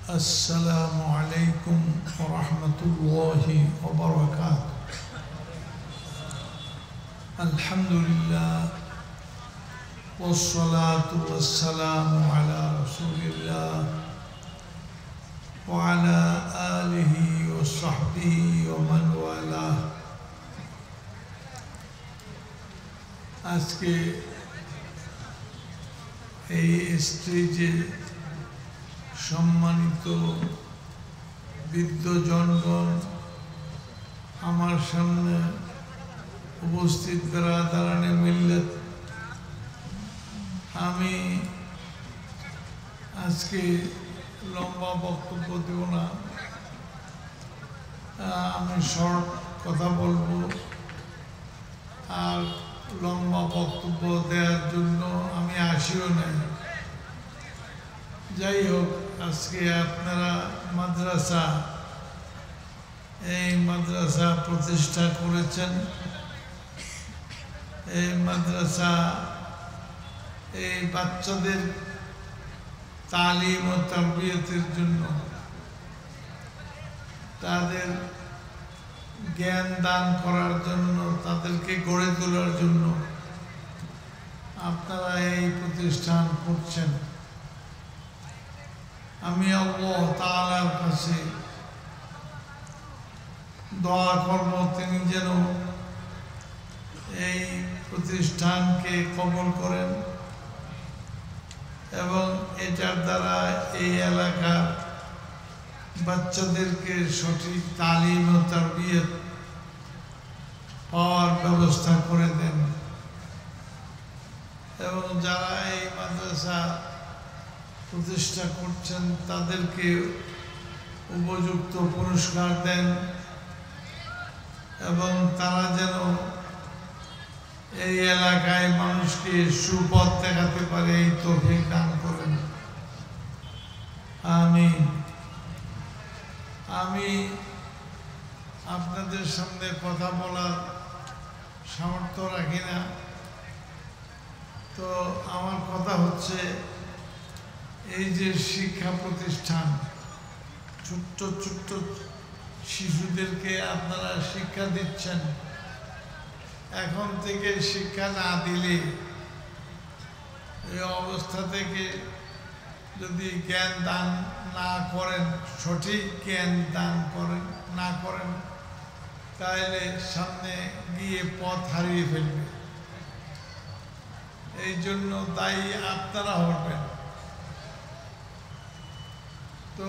السلام عليكم ورحمة الله وبركاته. الحمد لله والصلاة والسلام على رسول الله وعلى آله وصحبه ومن والاه. আজকে এই স্টেজে সম্মানিত বিদ্বজনগণ, আমার সামনে উপস্থিত বেরাদারানে মিল্লাত, আমি আজকে লম্বা বক্তব্য দেব না, আমি শর্ট কথা বলবো। আর লম্বা বক্তব্য দেওয়ার জন্য আমি আসিও নাই। যাই হোক, আজকে আপনারা এই মাদ্রাসা প্রতিষ্ঠা করেছেন। এই মাদ্রাসা এই বাচ্চাদের তালিম ও তারবিয়তের জন্য, তাদের জ্ঞান দান করার জন্য, তাদেরকে গড়ে তোলার জন্য আপনারা এই প্রতিষ্ঠান করছেন। আমি আল্লাহ তাআলার কাছে দোয়া করব, তিনি যেন এই প্রতিষ্ঠানকে কবুল করেন এবং এটার দ্বারা এই এলাকার বাচ্চাদেরকে সঠিক তালিম ও তারবিয়ত পাওয়ার ব্যবস্থা করে দেন এবং যারা এই মাদ্রাসা প্রতিষ্ঠা করছেন তাদেরকে উপযুক্ত পুরস্কার দেন এবং তারা যেন এই এলাকায় মানুষকে সুপথ দেখাতে পারে, এই তৌফিক দান করেন। আমি আপনাদের সামনে কথা বলার সামর্থ্য রাখি না, তো আমার কথা হচ্ছে, এই যে শিক্ষা প্রতিষ্ঠান, ছোট্ট ছোট্ট শিশুদেরকে আপনারা শিক্ষা দিচ্ছেন, এখন থেকে শিক্ষা না দিলে এই অবস্থা থেকে যদি জ্ঞান দান না করেন, সঠিক জ্ঞান দান না করেন, তাহলে সামনে গিয়ে পথ হারিয়ে ফেলবে। এই জন্য দায়ী আপনারা হবেন। তো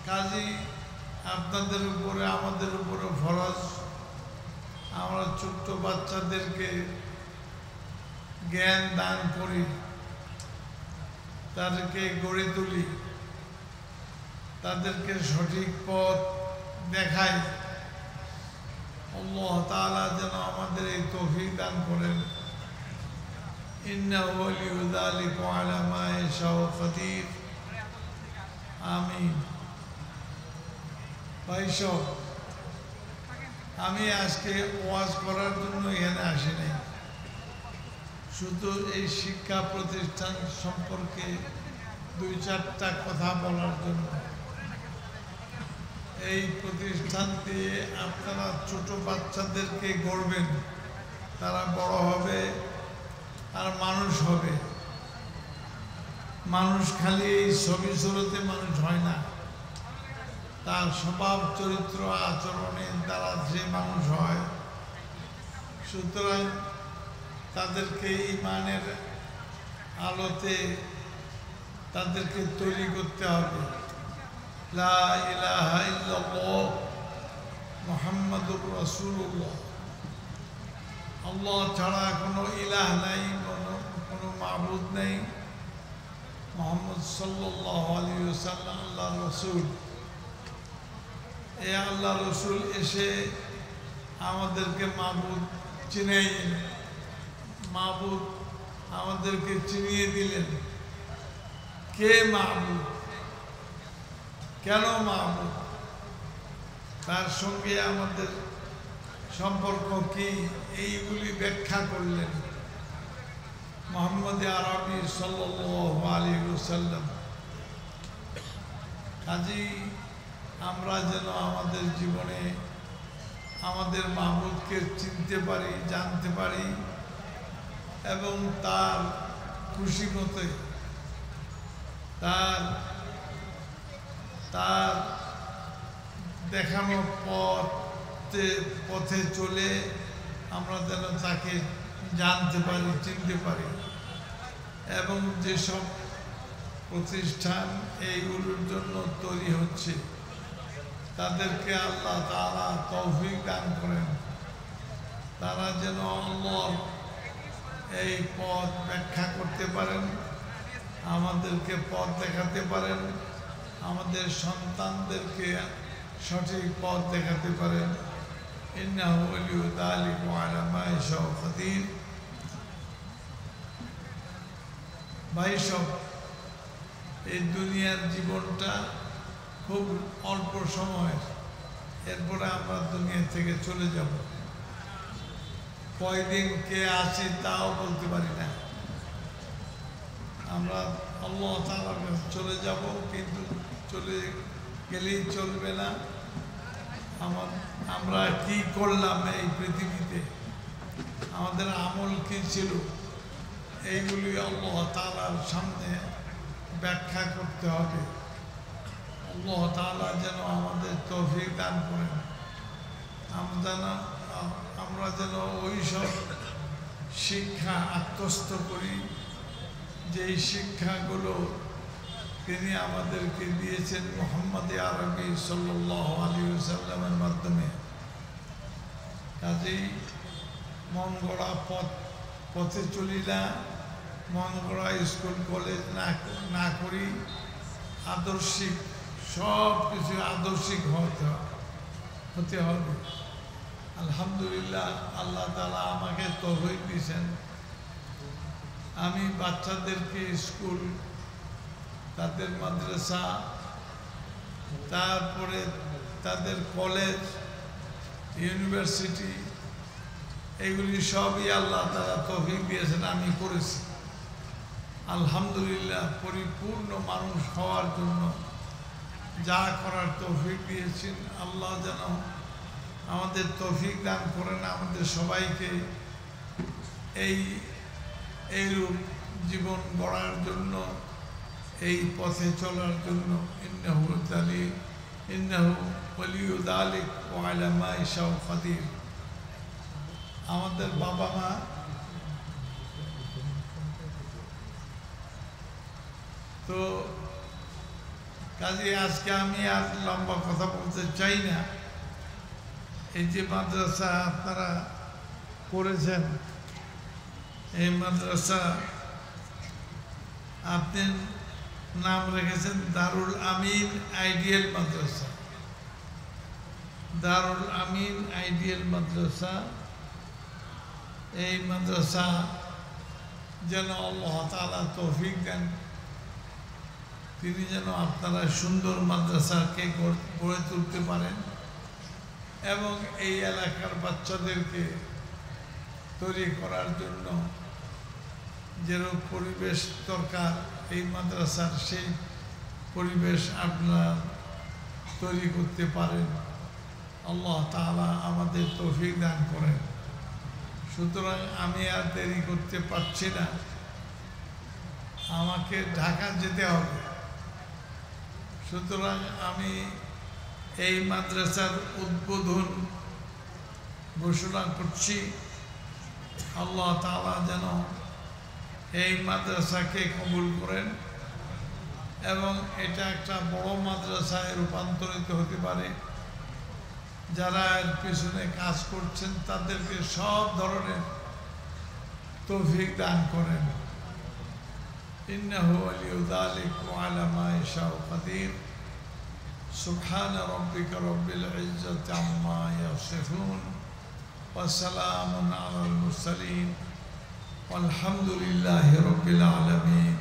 কাজী আপনাদের উপরে, আমাদের উপরে ফরজ, আমরা ছোট্ট বাচ্চাদেরকে জ্ঞান দান করি, তাদেরকে গড়ে তুলি, তাদেরকে সঠিক পথ দেখাই। আল্লাহ তাআলা যেন আমাদের এই তৌফিক দান করেন। ইন্নাহু ওয়ালিয়্যু যালিকা ওয়া আলা মা ইয়াশাউ কাদির। আমিন। ভাইসব, আমি আজকে ওয়াজ করার জন্য এখানে আসি নাই, শুধু এই শিক্ষা প্রতিষ্ঠান সম্পর্কে দুই চারটা কথা বলার জন্য। এই প্রতিষ্ঠান দিয়ে আপনারা ছোট বাচ্চাদেরকে গড়বেন, তারা বড় হবে আর মানুষ হবে। মানুষ খালি এই ছবি সুরতে মানুষ হয় না, তার স্বভাব চরিত্র আচরণের দ্বারা যে মানুষ হয়। সুতরাং তাদেরকে ঈমানের আলোতে তাদেরকে তৈরি করতে হবে। লা ইলাহা ইল্লাল্লাহ মুহাম্মাদুর রাসূলুল্লাহ। আল্লাহ ছাড়া কোনো ইলাহ নাই, কোনো মাবুদ নেই। মুহাম্মদ সাল্লাল্লাহু আলাইহি ওয়াসাল্লাম আল্লাহর রাসূল। এই আল্লাহ রসুল এসে আমাদেরকে মাবুদ চিনাই, মাবুদ আমাদেরকে চিনিয়ে দিলেন। কে মাবুদ, কেন মাবুদ, তার সঙ্গে আমাদের সম্পর্ক কি, এইগুলি ব্যাখ্যা করলেন মুহাম্মদ আরবি সাল্লাল্লাহু আলাইহি ওয়াসাল্লাম। কাজেই আমরা যেন আমাদের জীবনে আমাদের মাহবুবকে চিনতে পারি, জানতে পারি এবং তার খুশি মতে তার তার দেখানো পথে চলে আমরা যেন তাকে জানতে পারি, চিনতে পারি। এবং যেসব প্রতিষ্ঠান এইগুলোর জন্য তৈরি হচ্ছে তাদেরকে আল্লাহ তাআলা তৌফিক দান করেন, তারা যেন আল্লাহর এই পথ ব্যাখ্যা করতে পারেন, আমাদেরকে পথ দেখাতে পারেন, আমাদের সন্তানদেরকে সঠিক পথ দেখাতে পারেন। ইন্নাহু ওয়ালিয়্যু যালিকা ওয়া আলা মা ইয়াশাউ কাদির। ভাই সব, এই দুনিয়ার জীবনটা খুব অল্প সময়ের, এরপরে আমরা দুনিয়া থেকে চলে যাব। কয়দিন কে আছে তাও বলতে পারি না। আমরা আল্লাহ তাআলার কাছে চলে যাব, কিন্তু চলে গেলেই চলবে না। আমরা কি করলাম এই পৃথিবীতে, আমাদের আমল কি ছিল, এইগুলি আল্লাহ তাআলার সামনে ব্যাখ্যা করতে হবে। আল্লাহ তাআলা যেন আমাদের তৌফিক দান করেন, আমরা যেন ওই সব শিক্ষা আত্মস্থ করি যেই শিক্ষাগুলো তিনি আমাদেরকে দিয়েছেন মুহাম্মদ আরবি সাল্লাল্লাহু আলাইহি ওয়াসাল্লামের মাধ্যমে। কাজেই মন গড়া পথে চলি না, মন গড়া স্কুল কলেজ না করি, আদর্শিক সব কিছু আদর্শিক হতে হবে। আলহামদুলিল্লাহ, আল্লাহ তাআলা আমাকে তৌফিক দিয়েছেন। আমি বাচ্চাদেরকে স্কুল, তাদের মাদ্রাসা, তারপরে তাদের কলেজ, ইউনিভার্সিটি, এগুলি সবই আল্লাহ তাআলা তৌফিক দিয়েছেন, আমি করেছি। আলহামদুলিল্লাহ, পরিপূর্ণ মানুষ হওয়ার জন্য যা করার তৌফিক দিয়েছেন, আল্লাহ যেন আমাদের তৌফিক দান করেন, আমাদের সবাইকে এইরূপ জীবন গড়ার জন্য, এই পথে চলার জন্য। ইন্নাহু ওয়ালিয়্যু যালিকা ওয়া আলা মা ইয়াশাউ কাদির। আমাদের বাবা মা তো, কাজে আজকে আমি আর লম্বা কথা বলতে চাই না। এই যে মাদ্রাসা আপনারা করেছেন, এই মাদ্রাসা আপনি নাম রেখেছেন দারুল আমিন আইডিয়াল মাদ্রাসা। দারুল আমিন আইডিয়াল মাদ্রাসা, এই মাদ্রাসা যেন আল্লাহ তাআলা তৌফিক দেন, তিনি যেন আপনারা সুন্দর মাদ্রাসাকে গড়ে তুলতে পারেন এবং এই এলাকার বাচ্চাদেরকে তৈরি করার জন্য যেরকম পরিবেশ দরকার এই মাদ্রাসার, সেই পরিবেশ আপনারা তৈরি করতে পারেন। আল্লাহ তাআলা আমাদের তৌফিক দান করেন। সুতরাং আমি আর দেরি করতে পারছি না, আমাকে ঢাকা যেতে হবে। সুতরাং আমি এই মাদ্রাসার উদ্বোধন ঘোষণা করছি। আল্লাহ তাআলা যেন এই মাদ্রাসাকে কবুল করেন এবং এটা একটা বড় মাদ্রাসায় রূপান্তরিত হতে পারে। যারা এর পিছনে কাজ করছেন তাদেরকে সব ধরনের তৌফিক দান করেন। ইন্নাহু ওয়ালিয়্যু যালিকা ওয়া আলা মা ইয়াশাউ কাদির। সুবহান রাব্বিকা রাব্বিল ইজ্জাতি আম্মা ইয়াসিফুন ওয়া সালামুন আলাল মুরসালিন আলহামদুলিল্লাহি রাব্বিল আলামিন।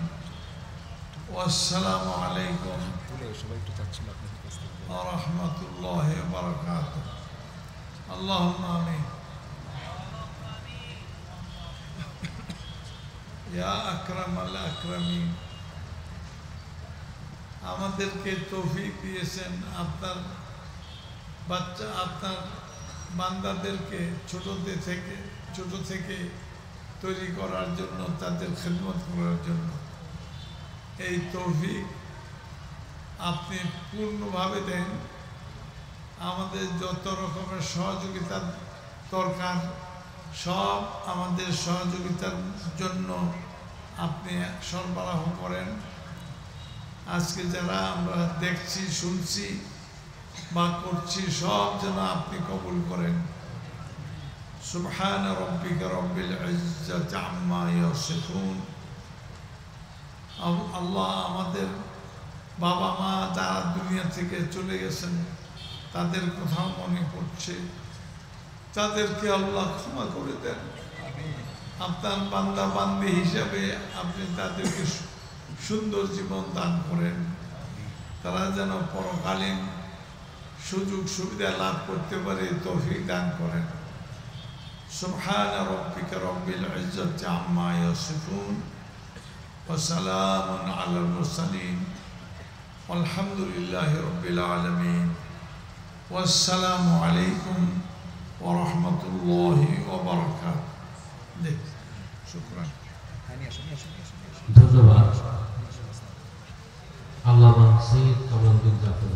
ওয়াসসালামু আলাইকুম ওয়া রাহমাতুল্লাহি ওয়া বারাকাতুহু। আল্লাহুম্মা আমিন। ইয়া আকরামাল আকরামিন। আমাদেরকে তৌফিক দিয়েছেন আপনার বাচ্চা আপনার বান্দাদেরকে ছোট থেকে তৈরি করার জন্য, তাদের খেদমত করার জন্য। এই তৌফিক আপনি পূর্ণভাবে দেন। আমাদের যত রকমের সহযোগিতার দরকার সব আমাদের সহযোগিতার জন্য আপনি সরবরাহ করেন। আজকে যারা আমরা দেখছি, শুনছি বা করছি, সব যেন আপনি কবুল করেন। সুবহান রাব্বিকা রাব্বিল ইজ্জাতি আম্মা ইয়াসিফুন। আল্লাহ, আমাদের বাবা মা যারা দুনিয়া থেকে চলে গেছেন, তাদের কোথাও মনে পড়ছে, তাদেরকে আল্লাহ ক্ষমা করে দেন। আপনার বান্দা বান্দি হিসাবে আপনি তাদেরকে সুন্দর জীবন দান করেন। তারা যেন পরকালীন সুযোগ সুবিধা লাভ করতে পারে, তৌফিক দান করেন। সুবহান রাব্বিকা রাব্বিল ইজ্জাতি আম্মা ইয়াসিফুন ওয়া সালামুন আলাল মুরসালিন আলহামদুলিল্লাহি রাব্বিল আলামিন। ওয়াসসালামু আলাইকুম ওয়া রাহমাতুল্লাহি ওয়া বারাকাতুহু। শুকরান। ধন্যবাদ আল্লামা সৈয়দ কামাল উদ্দিন জাফর।